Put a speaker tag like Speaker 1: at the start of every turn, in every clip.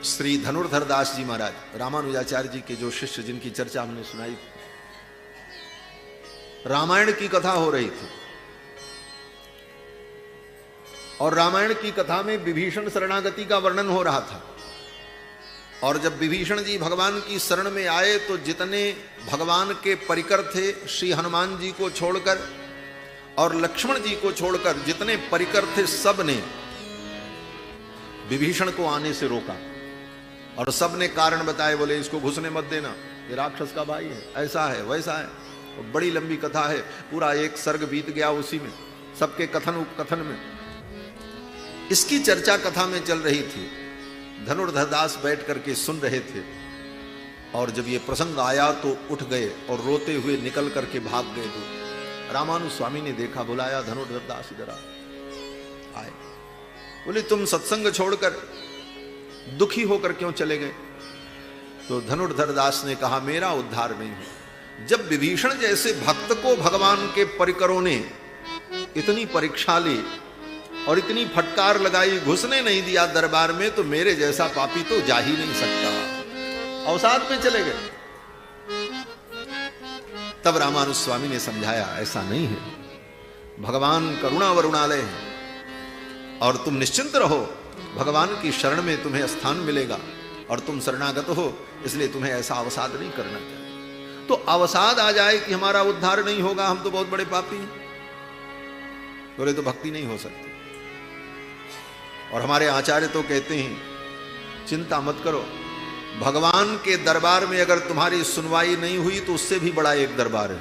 Speaker 1: श्री धनुर्धर दास जी महाराज रामानुजाचार्य जी के जो शिष्य, जिनकी चर्चा हमने सुनाई, रामायण की कथा हो रही थी और रामायण की कथा में विभीषण शरणागति का वर्णन हो रहा था। और जब विभीषण जी भगवान की शरण में आए तो जितने भगवान के परिकर थे, श्री हनुमान जी को छोड़कर और लक्ष्मण जी को छोड़कर जितने परिकर थे, सब ने विभीषण को आने से रोका और सब ने कारण बताए। बोले इसको घुसने मत देना, ये राक्षस का भाई है, ऐसा है वैसा है। और बड़ी लंबी कथा है, पूरा एक सर्ग बीत गया उसी में, सबके कथन उपकथन में। इसकी चर्चा कथा में चल रही थी। धनुर्धर दास बैठ करके सुन रहे थे और जब ये प्रसंग आया तो उठ गए और रोते हुए निकल करके भाग गए। तो रामानु स्वामी ने देखा, बुलाया, धनुर्धर दास इधर आए। बोले तुम सत्संग छोड़कर दुखी होकर क्यों चले गए? तो धनुर्धर दास ने कहा, मेरा उद्धार नहीं हुआ। जब विभीषण जैसे भक्त को भगवान के परिकरों ने इतनी परीक्षा ली और इतनी फटकार लगाई, घुसने नहीं दिया दरबार में, तो मेरे जैसा पापी तो जा ही नहीं सकता। अवसाद में चले गए। तब रामानुज स्वामी ने समझाया, ऐसा नहीं है, भगवान करुणा वरुणालय है और तुम निश्चिंत रहो, भगवान की शरण में तुम्हें स्थान मिलेगा और तुम शरणागत हो, इसलिए तुम्हें ऐसा अवसाद नहीं करना चाहिए। तो अवसाद आ जाए कि हमारा उद्धार नहीं होगा, हम तो बहुत बड़े पापी हैं, बोले तो भक्ति नहीं हो सकती। और हमारे आचार्य तो कहते हैं, चिंता मत करो, भगवान के दरबार में अगर तुम्हारी सुनवाई नहीं हुई तो उससे भी बड़ा एक दरबार है,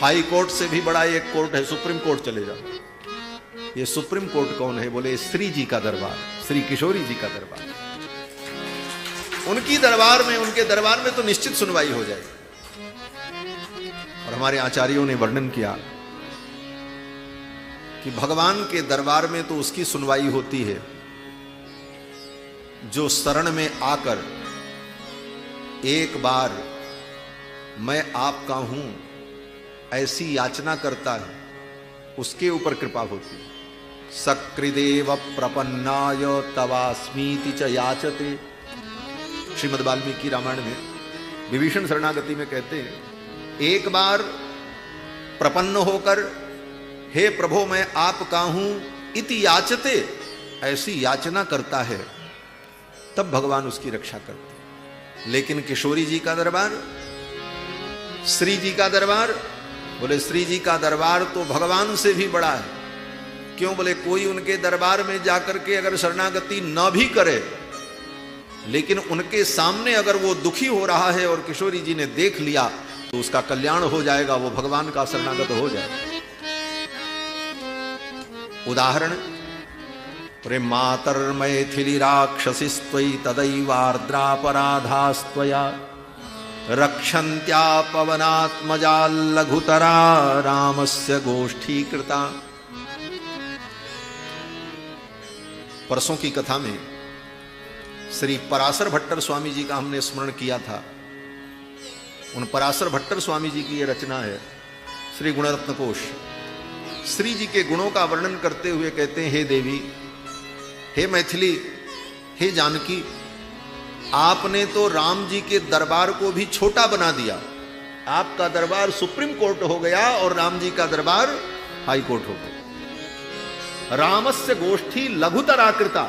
Speaker 1: हाई कोर्ट से भी बड़ा एक कोर्ट है, सुप्रीम कोर्ट चले जाओ। ये सुप्रीम कोर्ट कौन है? बोले श्री जी का दरबार, श्री किशोरी जी का दरबार। उनकी दरबार में, उनके दरबार में तो निश्चित सुनवाई हो जाएगी। और हमारे आचार्यों ने वर्णन किया कि भगवान के दरबार में तो उसकी सुनवाई होती है जो शरण में आकर एक बार मैं आपका हूं ऐसी याचना करता है, उसके ऊपर कृपा होती है। सकृदेव प्रपन्नाय तवास्मीति च याचते। श्रीमद् वाल्मीकि रामायण में विभीषण शरणागति में कहते हैं, एक बार प्रपन्न होकर हे प्रभो मैं आपका हूं इति याचते, ऐसी याचना करता है, तब भगवान उसकी रक्षा करते हैं। लेकिन किशोरी जी का दरबार, श्री जी का दरबार, बोले श्री जी का दरबार तो भगवान से भी बड़ा है। क्यों? बोले कोई उनके दरबार में जाकर के अगर शरणागति न भी करे, लेकिन उनके सामने अगर वो दुखी हो रहा है और किशोरी जी ने देख लिया तो उसका कल्याण हो जाएगा, वो भगवान का शरणागत हो जाएगा। उदाहरण, रे मातर मैथिली राक्षसीस्त्वयि तदैवार्द्रापराधास्त्वया रक्षन्त्या पवनात्मजा लघुतरा रामस्य गोष्ठी कृता। परसों की कथा में श्री पराशर भट्टर स्वामी जी का हमने स्मरण किया था। उन पराशर भट्टर स्वामी जी की यह रचना है श्री गुणरत्न कोश। श्री जी के गुणों का वर्णन करते हुए कहते हैं, हे देवी, हे मैथिली, हे जानकी, आपने तो राम जी के दरबार को भी छोटा बना दिया। आपका दरबार सुप्रीम कोर्ट हो गया और राम जी का दरबार हाई कोर्ट हो गया। रामस्य गोष्ठी लघुतरा कृता,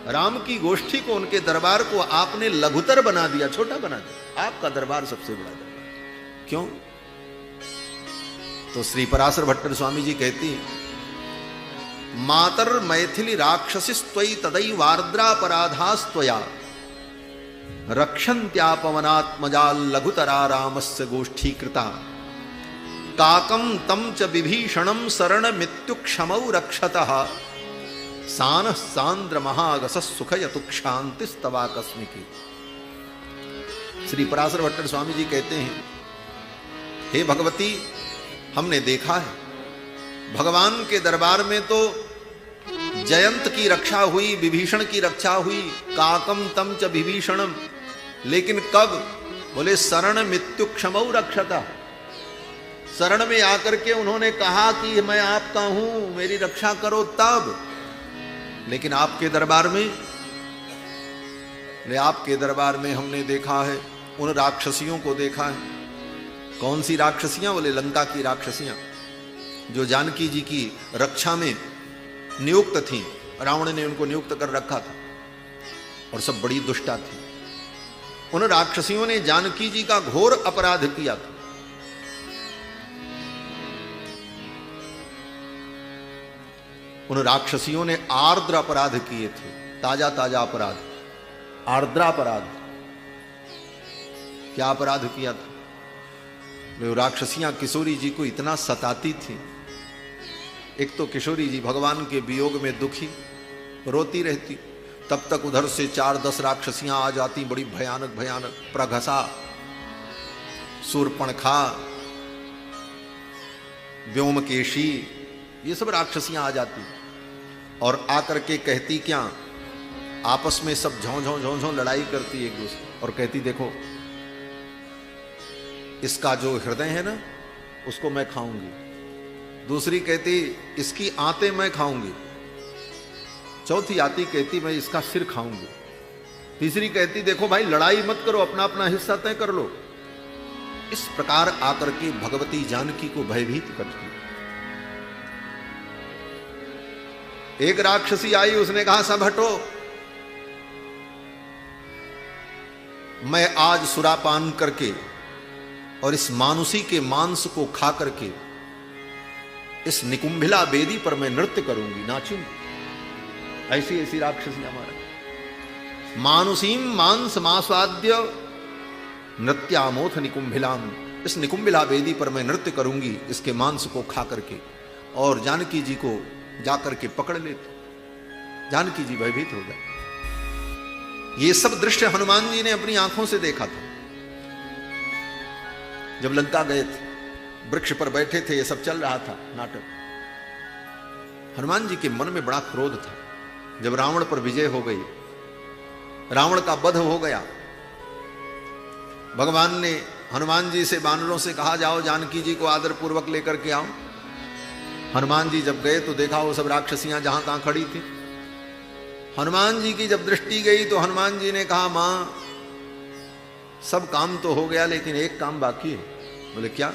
Speaker 1: राम की गोष्ठी को, उनके दरबार को आपने लघुतर बना दिया, छोटा बना दिया। आपका दरबार सबसे बड़ा दरबार। क्यों? तो श्री पराशर भट्टर स्वामी जी कहती हैं, मातर मैथिली राक्षसीस्त्वयि तदैवार्द्रापराधास्त्वया रक्षन्त्या पवनात्मजा लघुतरा रामस्य गोष्ठी कृता। काकं तं च विभीषणं शरणमित्युक्षमौ रक्षतः सानः सांद्र महागसः सुखयतुक्षान्तिस्तवाकस्मिकी। श्री पराशर भट्टर स्वामी जी कहते हैं, हे भगवती, हमने देखा है भगवान के दरबार में तो जयंत की रक्षा हुई, विभीषण की रक्षा हुई, काकम तम च विभीषणम, लेकिन कब? बोले शरण मित्युक्षमौ रक्षता, शरण में आकर के उन्होंने कहा कि मैं आपका हूं, मेरी रक्षा करो, तब लेकिन आपके दरबार में, आपके दरबार में हमने देखा है, उन राक्षसियों को देखा है। कौन सी राक्षसियां? बोले लंका की राक्षसियां, जो जानकी जी की रक्षा में नियुक्त थीं। रावण ने उनको नियुक्त कर रखा था और सब बड़ी दुष्टा थी। उन राक्षसियों ने जानकी जी का घोर अपराध किया था। उन राक्षसियों ने आर्द्र अपराध किए थे, ताजा ताजा अपराध, आर्द्र अपराध। क्या अपराध किया था? वे राक्षसियां किशोरी जी को इतना सताती थी। एक तो किशोरी जी भगवान के वियोग में दुखी रोती रहती, तब तक उधर से 4-10 राक्षसियां आ जाती, बड़ी भयानक भयानक, प्रघसा, शूर्पणखा, व्योमकेशी, ये सब राक्षसियां आ जाती और आकर के कहती क्या, आपस में सब झों झों झों झों लड़ाई करती एक दूसरे और कहती देखो इसका जो हृदय है ना उसको मैं खाऊंगी। दूसरी कहती इसकी आंतें मैं खाऊंगी। चौथी आती कहती मैं इसका सिर खाऊंगी। तीसरी कहती देखो भाई लड़ाई मत करो, अपना अपना हिस्सा तय कर लो। इस प्रकार आकर के भगवती जानकी को भयभीत करती। एक राक्षसी आई, उसने कहा सब हटो, मैं आज सुरापान करके और इस मानुषी के मांस को खा करके इस निकुंभिला बेदी पर मैं नृत्य करूंगी, नाचूंगी। ऐसी ऐसी राक्षसी हमारा मानुषीम मांस मास्वाद्य नृत्यामोथ निकुंभिलाम, इस निकुंभिला बेदी पर मैं नृत्य करूंगी इसके मांस को खा करके। और जानकी जी को जाकर के पकड़ लेते। जानकी जी भयभीत हो गए। ये सब दृश्य हनुमान जी ने अपनी आंखों से देखा था। जब लंका गए थे, वृक्ष पर बैठे थे, ये सब चल रहा था नाटक। हनुमान जी के मन में बड़ा क्रोध था। जब रावण पर विजय हो गई, रावण का वध हो गया, भगवान ने हनुमान जी से, बानरों से कहा जाओ जानकी जी को आदर पूर्वक लेकर के आओ। हनुमान जी जब गए तो देखा वो सब राक्षसियां जहां तहां खड़ी थी। हनुमान जी की जब दृष्टि गई तो हनुमान जी ने कहा मां सब काम तो हो गया लेकिन एक काम बाकी है। बोले क्या?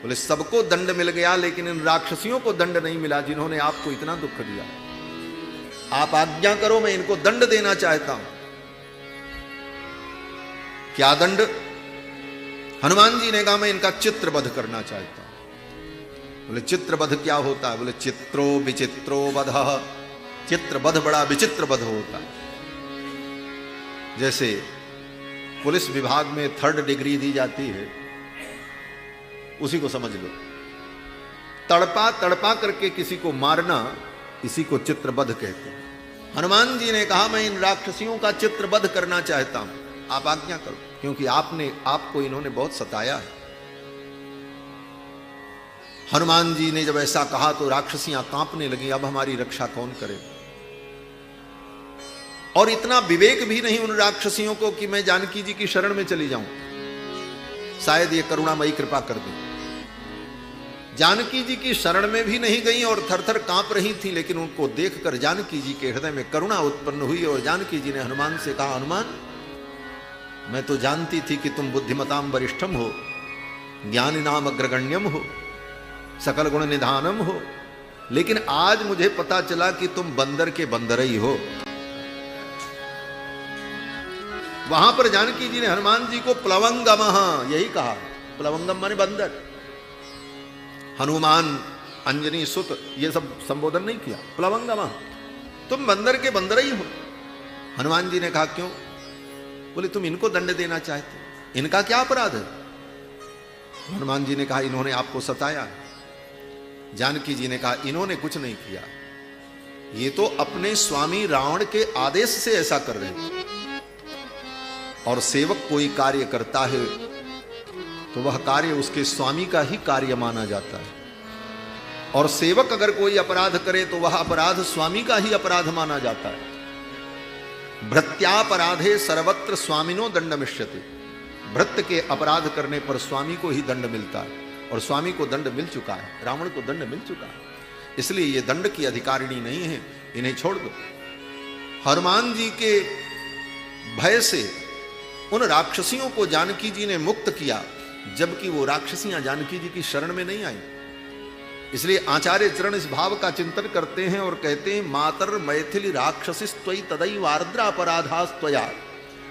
Speaker 1: बोले सबको दंड मिल गया लेकिन इन राक्षसियों को दंड नहीं मिला जिन्होंने आपको इतना दुख दिया। आप आज्ञा करो, मैं इनको दंड देना चाहता हूं। क्या दंड? हनुमान जी ने कहा मैं इनका चित्रवध करना चाहता हूं। बोले चित्रवध क्या होता है? बोले चित्रो विचित्रो वधः, चित्रवध बड़ा विचित्र वध होता है। जैसे पुलिस विभाग में 3rd डिग्री दी जाती है, उसी को समझ लो। तड़पा तड़पा करके किसी को मारना, इसी को चित्रवध कहते हैं। हनुमान जी ने कहा मैं इन राक्षसियों का चित्रवध करना चाहता हूं, आप आज्ञा करो, क्योंकि आपको इन्होंने बहुत सताया है। हनुमान जी ने जब ऐसा कहा तो राक्षसियां कांपने लगी, अब हमारी रक्षा कौन करे? और इतना विवेक भी नहीं उन राक्षसियों को कि मैं जानकी जी की शरण में चली जाऊं, शायद ये करुणामयी कृपा कर दे। जानकी जी की शरण में भी नहीं गई और थरथर कांप रही थी, लेकिन उनको देखकर जानकी जी के हृदय में करुणा उत्पन्न हुई और जानकी जी ने हनुमान से कहा हनुमान मैं तो जानती थी कि तुम बुद्धिमताम वरिष्ठम हो, ज्ञानी नाम अग्रगण्यम हो, सकल गुण निधानम हो, लेकिन आज मुझे पता चला कि तुम बंदर के बंदर ही हो। वहां पर जानकी जी ने हनुमान जी को प्लवंगम यही कहा, प्लवंगम माने बंदर। हनुमान अंजनी सुत ये सब संबोधन नहीं किया, प्लवंगम तुम बंदर के बंदर ही हो। हनुमान जी ने कहा क्यों? बोले तुम इनको दंड देना चाहते, इनका क्या अपराध है? हनुमान जी ने कहा इन्होंने आपको सताया। जानकी जी ने कहा इन्होंने कुछ नहीं किया, ये तो अपने स्वामी रावण के आदेश से ऐसा कर रहे हैं। और सेवक कोई कार्य करता है तो वह कार्य उसके स्वामी का ही कार्य माना जाता है, और सेवक अगर कोई अपराध करे तो वह अपराध स्वामी का ही अपराध माना जाता है। भृत्यापराधे सर्वत्र स्वामिनो दंडमिष्यते, भृत्य के अपराध करने पर स्वामी को ही दंड मिलता है, और स्वामी को दंड मिल चुका है, रावण को दंड मिल चुका है, इसलिए ये दंड की अधिकारिणी नहीं है, इन्हें छोड़ दो। हनुमान जी के भय से उन राक्षसियों को जानकी जी ने मुक्त किया, जबकि वो राक्षसियां जानकी जी की शरण में नहीं आई। इसलिए आचार्य चरण इस भाव का चिंतन करते हैं और कहते हैं, मातर मैथिली राक्षसिस्त्वयि तदैव आर्द्रापराधास्त्वया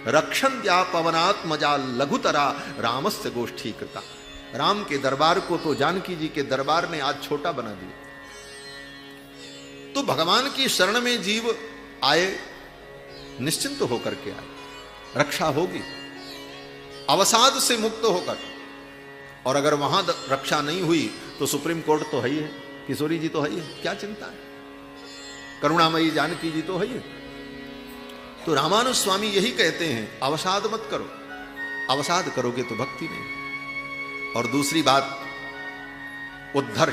Speaker 1: रक्षन्त्या पवनात्मजा लघुतरा रामस्य गोष्ठी कृता। राम के दरबार को तो जानकी जी के दरबार ने आज छोटा बना दिया। तो भगवान की शरण में जीव आए, निश्चिंत होकर के आए, रक्षा होगी अवसाद से मुक्त होकर। और अगर वहां रक्षा नहीं हुई तो सुप्रीम कोर्ट तो है ही है, किशोरी जी तो है ही है, क्या चिंता है, करुणामयी जानकी जी तो है ही है। तो रामानुज स्वामी यही कहते हैं, अवसाद मत करो, अवसाद करोगे तो भक्ति नहीं। और दूसरी बात, उद्धर